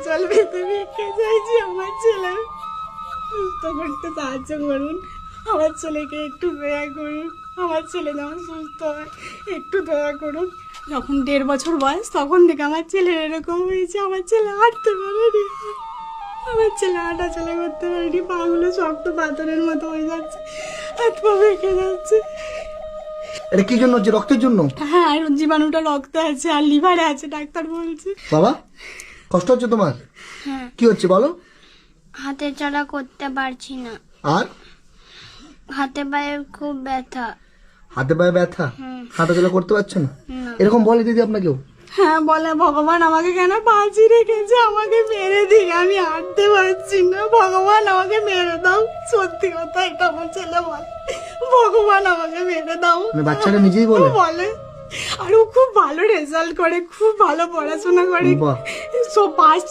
জল পেতে ভিক্ষে চাইছি, আমার ছেলে সুস্থ করতে সাহায্য করুন, আমার ছেলেকে একটু দয়া করুন, আমার ছেলে যেমন সুস্থ হয় একটু দয়া করুন। যখন 1.5 বছর বয়স তখন থেকে আমার ছেলের এরকম হয়েছে, আমার ছেলে হাঁটতে পারেনি, আমার ছেলে হাঁটা চলা করতে পারেনি, পাগুলো শক্ত পাথরের মতো হয়ে যাচ্ছে, হাত পা ভেঙে যাচ্ছে। এটা কি জন্য হচ্ছে? রক্তের জন্য? হ্যাঁ, আর জীবাণুটা রক্ত আছে আর লিভারে আছে, ডাক্তার বলছে। বাবা কষ্ট হচ্ছে তোমার? হ্যাঁ, কি হচ্ছে বলো? হাতে চলা করতে পারছি না, আর হাতে পায়ে খুব ব্যথা। হাতে পায়ে ব্যথা, হাঁটাচলা করতে পারছো না? না। এরকম বলে দিদি আপনাকেও? হ্যাঁ বলে, ভগবান আমাকে কেন বাঁচিয়ে রেখেছে, আমাকে মেরে দিক, আমি হাঁটতে পারছি না, ভগবান আমাকে মেরে দাও। সত্যি কথা এটা আমার ছেলে বলে, ভগবান আমাকে মেরে দাও। মানে বাচ্চাটা নিজেই বলে? বলে। আর ও খুব ভালো রেজাল্ট করে, খুব ভালো পড়াশোনা করে, বাহ। সব পাস